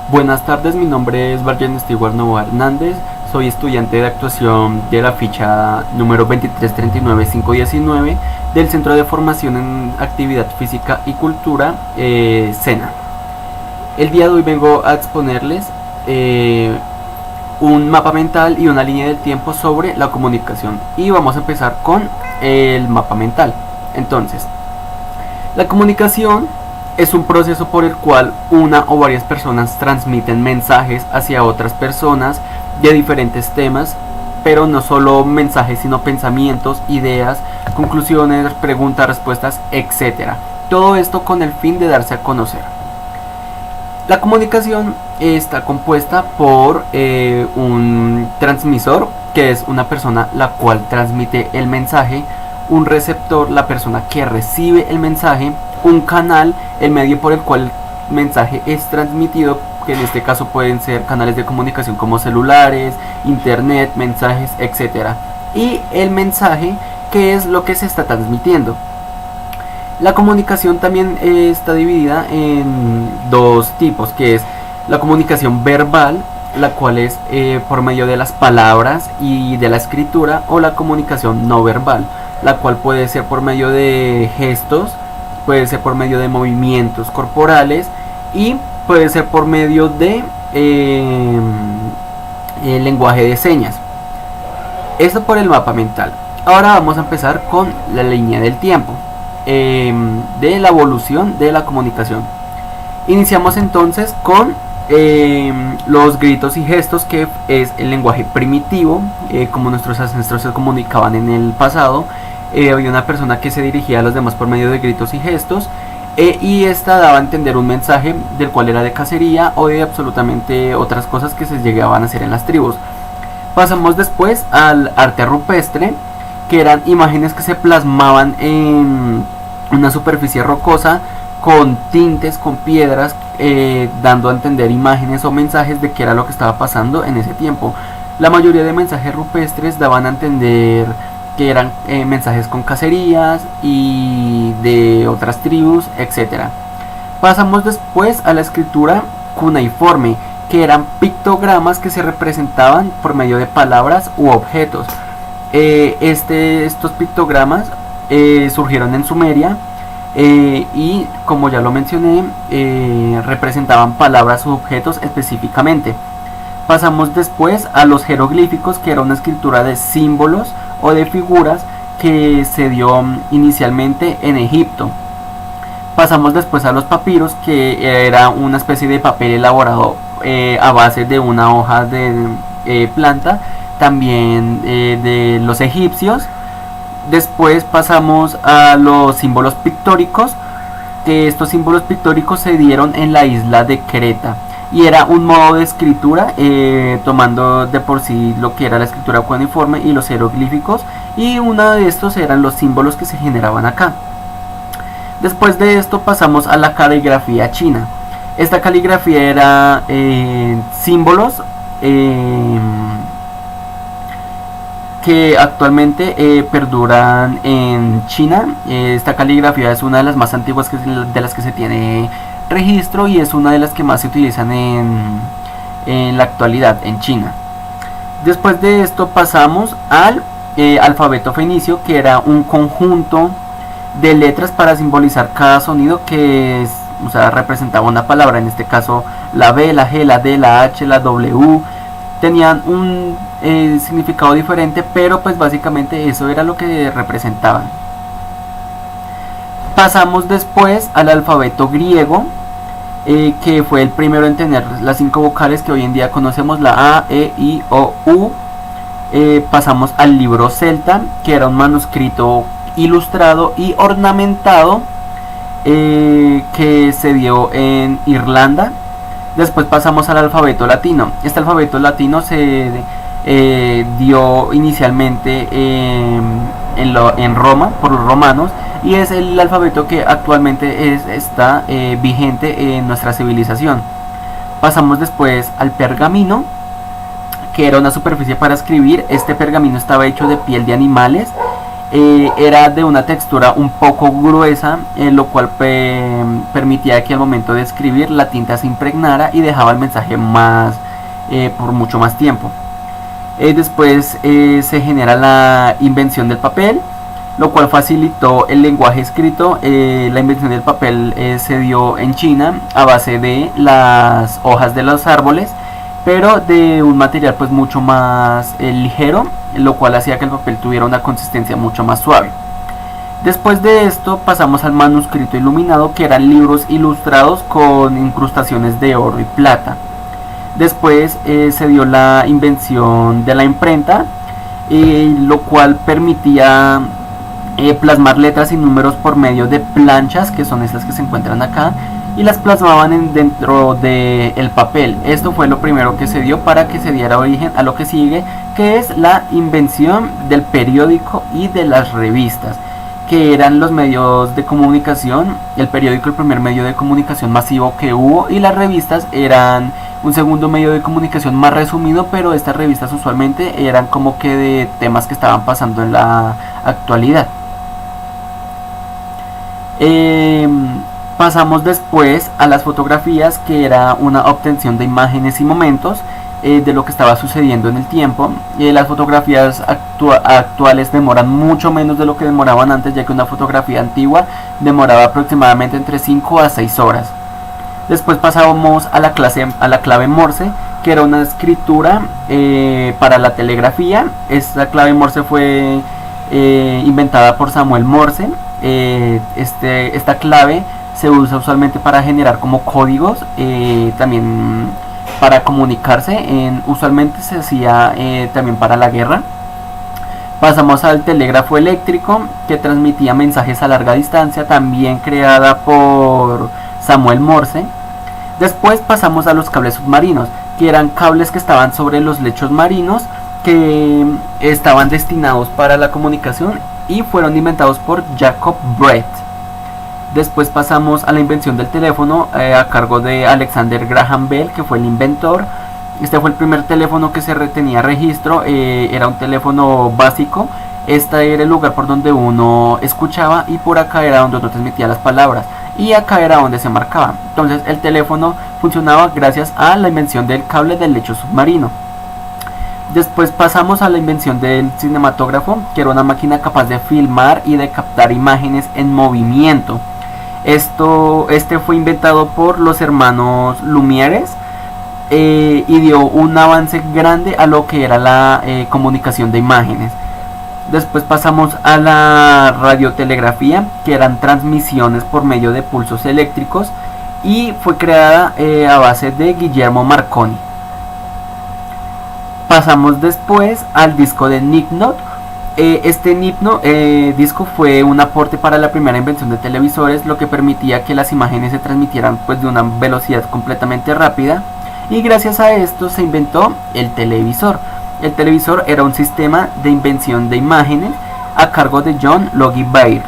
Buenas tardes, mi nombre es Brian Stewart Nova Hernández, soy estudiante de actuación de la ficha número 2339519 del Centro de Formación en Actividad Física y Cultura, SENA. El día de hoy vengo a exponerles un mapa mental y una línea del tiempo sobre la comunicación, y vamos a empezar con el mapa mental. Entonces, la comunicación es un proceso por el cual una o varias personas transmiten mensajes hacia otras personas de diferentes temas, pero no solo mensajes, sino pensamientos, ideas, conclusiones, preguntas, respuestas, etc. Todo esto con el fin de darse a conocer. La comunicación está compuesta por un transmisor, que es una persona la cual transmite el mensaje, un receptor, la persona que recibe el mensaje, un canal, el medio por el cual el mensaje es transmitido, que en este caso pueden ser canales de comunicación como celulares, internet, mensajes, etc. Y el mensaje, que es lo que se está transmitiendo. La comunicación también está dividida en dos tipos, que es la comunicación verbal, la cual es por medio de las palabras y de la escritura, o la comunicación no verbal, la cual puede ser por medio de gestos, puede ser por medio de movimientos corporales y puede ser por medio de el lenguaje de señas. Esto por el mapa mental. Ahora vamos a empezar con la línea del tiempo de la evolución de la comunicación. Iniciamos entonces con los gritos y gestos, que es el lenguaje primitivo, como nuestros ancestros se comunicaban en el pasado. Había una persona que se dirigía a los demás por medio de gritos y gestos, y esta daba a entender un mensaje del cual era de cacería o de absolutamente otras cosas que se llegaban a hacer en las tribus. Pasamos después al arte rupestre, que eran imágenes que se plasmaban en una superficie rocosa con tintes, con piedras, dando a entender imágenes o mensajes de qué era lo que estaba pasando en ese tiempo. La mayoría de mensajes rupestres daban a entender que eran mensajes con cacerías y de otras tribus, etc. Pasamos después a la escritura cuneiforme, que eran pictogramas que se representaban por medio de palabras u objetos. Estos pictogramas surgieron en Sumeria, y como ya lo mencioné, representaban palabras u objetos específicamente. Pasamos después a los jeroglíficos, que era una escritura de símbolos o de figuras que se dio inicialmente en Egipto. Pasamos después a los papiros, que era una especie de papel elaborado a base de una hoja de planta, también de los egipcios. Después pasamos a los símbolos pictóricos, que estos símbolos pictóricos se dieron en la isla de Creta, y era un modo de escritura, tomando de por sí lo que era la escritura cuneiforme y los jeroglíficos, y uno de estos eran los símbolos que se generaban acá. Después de esto pasamos a la caligrafía china. Esta caligrafía era símbolos que actualmente perduran en China. Esta caligrafía es una de las más antiguas de las que se tiene registro, y es una de las que más se utilizan en la actualidad en China. Después de esto pasamos al alfabeto fenicio, que era un conjunto de letras para simbolizar cada sonido que representaba una palabra. En este caso la B, la G, la D, la H, la W tenían un significado diferente, pero pues básicamente eso era lo que representaban. Pasamos después al alfabeto griego, que fue el primero en tener las 5 vocales que hoy en día conocemos, la A, E, I, O, U. Pasamos al libro celta, que era un manuscrito ilustrado y ornamentado, que se dio en Irlanda. Después pasamos al alfabeto latino. Este alfabeto latino se dio inicialmente en Roma por los romanos, y es el alfabeto que actualmente está vigente en nuestra civilización. Pasamos después al pergamino, que era una superficie para escribir. Este pergamino estaba hecho de piel de animales era de una textura un poco gruesa, lo cual permitía que al momento de escribir la tinta se impregnara y dejaba el mensaje por mucho más tiempo. Después se genera la invención del papel, lo cual facilitó el lenguaje escrito. La invención del papel se dio en China a base de las hojas de los árboles, pero de un material pues mucho más ligero, lo cual hacía que el papel tuviera una consistencia mucho más suave. Después de esto pasamos al manuscrito iluminado, que eran libros ilustrados con incrustaciones de oro y plata. Después se dio la invención de la imprenta, lo cual permitía plasmar letras y números por medio de planchas, que son estas que se encuentran acá, y las plasmaban dentro del papel. Esto fue lo primero que se dio para que se diera origen a lo que sigue, que es la invención del periódico y de las revistas, que eran los medios de comunicación. El periódico, el primer medio de comunicación masivo que hubo, y las revistas eran un segundo medio de comunicación más resumido, pero estas revistas usualmente eran como que de temas que estaban pasando en la actualidad. Pasamos después a las fotografías, que era una obtención de imágenes y momentos de lo que estaba sucediendo en el tiempo. Las fotografías actuales demoran mucho menos de lo que demoraban antes, ya que una fotografía antigua demoraba aproximadamente entre 5 a 6 horas. Después pasamos a la clave Morse, que era una escritura para la telegrafía. Esta clave Morse fue inventada por Samuel Morse. Esta clave se usa usualmente para generar como códigos, también para comunicarse. Usualmente se hacía también para la guerra. Pasamos al telégrafo eléctrico, que transmitía mensajes a larga distancia, también creada por Samuel Morse. Después pasamos a los cables submarinos, que eran cables que estaban sobre los lechos marinos, que estaban destinados para la comunicación y fueron inventados por Jacob Brett. Después pasamos a la invención del teléfono, a cargo de Alexander Graham Bell, que fue el inventor. Este fue el primer teléfono que se tenía registro. Era un teléfono básico. Este era el lugar por donde uno escuchaba, y por acá era donde uno transmitía las palabras, y acá era donde se marcaba. Entonces el teléfono funcionaba gracias a la invención del cable del lecho submarino. Después pasamos a la invención del cinematógrafo, que era una máquina capaz de filmar y de captar imágenes en movimiento. Este fue inventado por los hermanos Lumière, y dio un avance grande a lo que era la comunicación de imágenes. Después pasamos a la radiotelegrafía, que eran transmisiones por medio de pulsos eléctricos, y fue creada a base de Guillermo Marconi. Pasamos después al disco de Nick Note. Este disco fue un aporte para la primera invención de televisores, lo que permitía que las imágenes se transmitieran pues de una velocidad completamente rápida, y gracias a esto se inventó el televisor. El televisor era un sistema de invención de imágenes a cargo de John Logie Baird.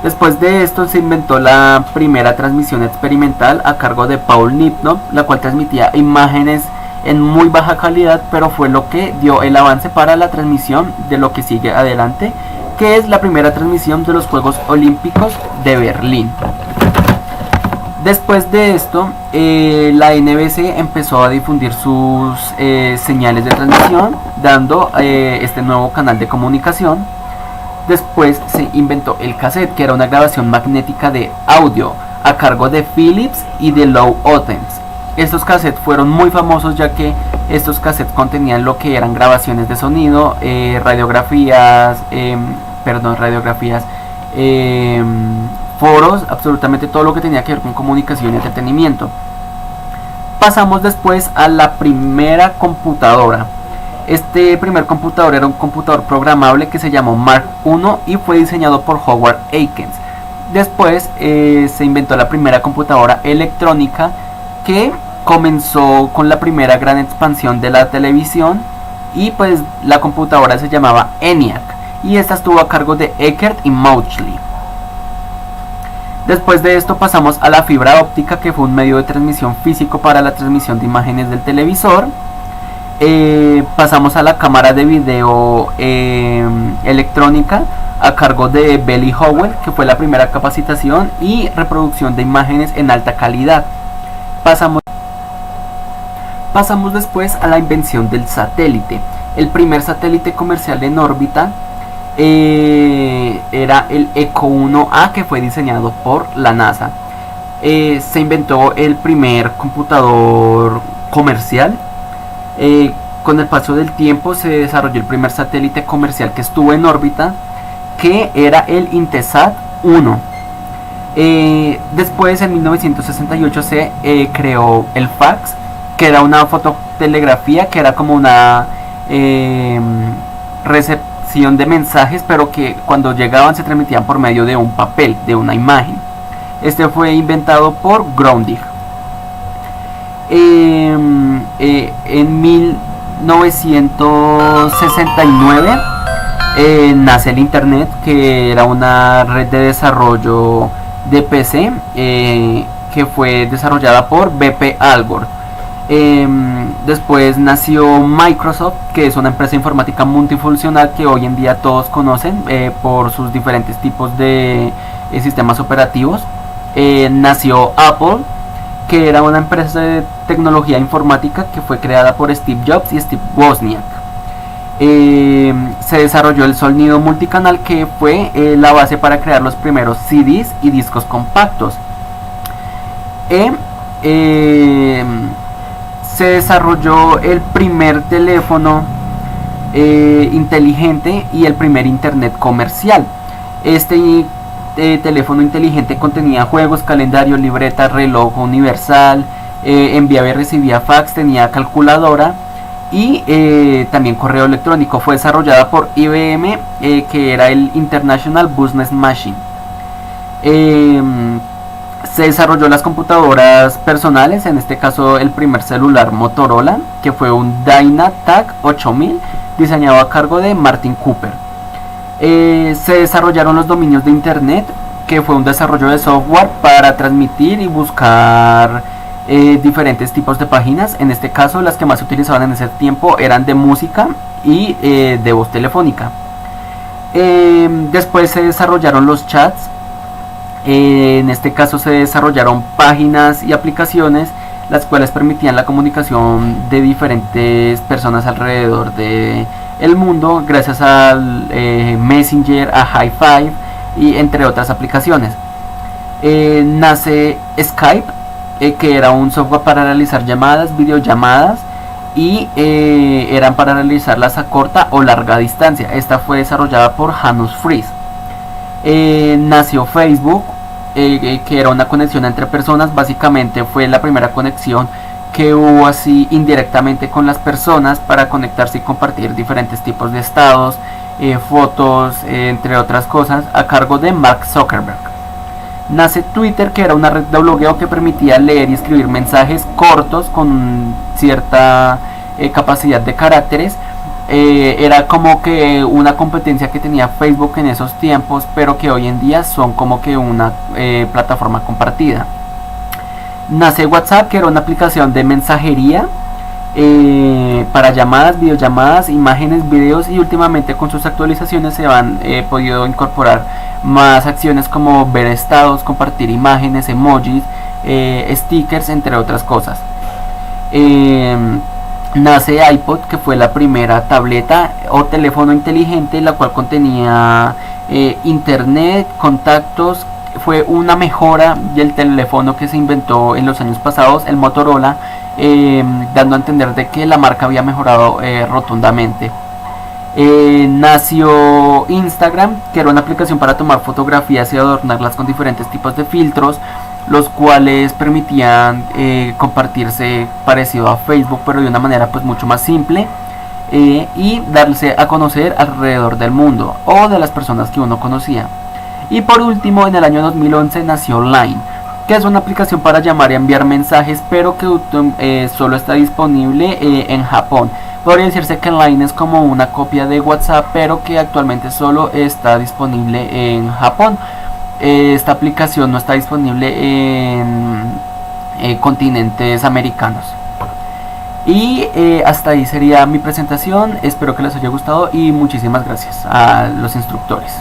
Después de esto se inventó la primera transmisión experimental a cargo de Paul Nipno, la cual transmitía imágenes en muy baja calidad, pero fue lo que dio el avance para la transmisión de lo que sigue adelante, que es la primera transmisión de los Juegos Olímpicos de Berlín. Después de esto, la NBC empezó a difundir sus señales de transmisión, dando este nuevo canal de comunicación. Después se inventó el cassette, que era una grabación magnética de audio a cargo de Philips y de Lou Ottens. Estos cassettes fueron muy famosos, ya que estos cassettes contenían lo que eran grabaciones de sonido, radiografías, foros, absolutamente todo lo que tenía que ver con comunicación y entretenimiento. Pasamos después a la primera computadora. Este primer computador era un computador programable que se llamó Mark I y fue diseñado por Howard Aikens. Después se inventó la primera computadora electrónica, que comenzó con la primera gran expansión de la televisión, y pues la computadora se llamaba ENIAC, y esta estuvo a cargo de Eckert y Mauchly. Después de esto pasamos a la fibra óptica, que fue un medio de transmisión físico para la transmisión de imágenes del televisor. Pasamos a la cámara de video electrónica, a cargo de Belly Howell, que fue la primera capacitación y reproducción de imágenes en alta calidad. Pasamos después a la invención del satélite. El primer satélite comercial en órbita era el Echo 1A, que fue diseñado por la NASA. Se inventó el primer computador comercial. Con el paso del tiempo se desarrolló el primer satélite comercial que estuvo en órbita, que era el Intelsat 1. Después, en 1968, se creó el fax, que era una fototelegrafía, que era como una recepción de mensajes, pero que cuando llegaban se transmitían por medio de un papel, de una imagen. Este fue inventado por Grundig. En 1969 nace el Internet, que era una red de desarrollo de PC que fue desarrollada por BP Algor. Después nació Microsoft, que es una empresa informática multifuncional que hoy en día todos conocen por sus diferentes tipos de sistemas operativos. Nació Apple, que era una empresa de tecnología informática que fue creada por Steve Jobs y Steve Wozniak. Se desarrolló el sonido multicanal, que fue la base para crear los primeros CDs y discos compactos. Se desarrolló el primer teléfono inteligente y el primer internet comercial. Este teléfono inteligente contenía juegos, calendario, libreta, reloj universal, enviaba y recibía fax, tenía calculadora y también correo electrónico. Fue desarrollada por IBM, que era el International Business Machine. Se desarrolló las computadoras personales, en este caso el primer celular Motorola, que fue un Dynatac 8000, diseñado a cargo de Martin Cooper. Se desarrollaron los dominios de internet, que fue un desarrollo de software para transmitir y buscar diferentes tipos de páginas. En este caso las que más se utilizaban en ese tiempo eran de música y de voz telefónica. Después se desarrollaron los chats. En este caso se desarrollaron páginas y aplicaciones las cuales permitían la comunicación de diferentes personas alrededor de el mundo, gracias al Messenger, a Hi5 y entre otras aplicaciones. Nace Skype, que era un software para realizar llamadas, videollamadas, y eran para realizarlas a corta o larga distancia. Esta fue desarrollada por Hanus Fries. Nació Facebook, que era una conexión entre personas. Básicamente fue la primera conexión que hubo así indirectamente con las personas para conectarse y compartir diferentes tipos de estados, fotos, entre otras cosas, a cargo de Mark Zuckerberg. Nace Twitter, que era una red de blogueo que permitía leer y escribir mensajes cortos con cierta capacidad de caracteres. Era como que una competencia que tenía Facebook en esos tiempos, pero que hoy en día son como que una plataforma compartida. Nace WhatsApp, que era una aplicación de mensajería para llamadas, videollamadas, imágenes, videos, y últimamente con sus actualizaciones se han podido incorporar más acciones como ver estados, compartir imágenes, emojis, stickers, entre otras cosas. Nace iPod, que fue la primera tableta o teléfono inteligente, la cual contenía internet, contactos. Fue una mejora del teléfono que se inventó en los años pasados, el Motorola, dando a entender de que la marca había mejorado rotundamente. Nació Instagram, que era una aplicación para tomar fotografías y adornarlas con diferentes tipos de filtros, los cuales permitían compartirse parecido a Facebook, pero de una manera pues mucho más simple, y darse a conocer alrededor del mundo o de las personas que uno conocía. Y por último, en el año 2011 nació Line, que es una aplicación para llamar y enviar mensajes, pero que solo está disponible en Japón. Podría decirse que Line es como una copia de WhatsApp, pero que actualmente solo está disponible en Japón. Esta aplicación no está disponible en continentes americanos. Y hasta ahí sería mi presentación. Espero que les haya gustado y muchísimas gracias a los instructores.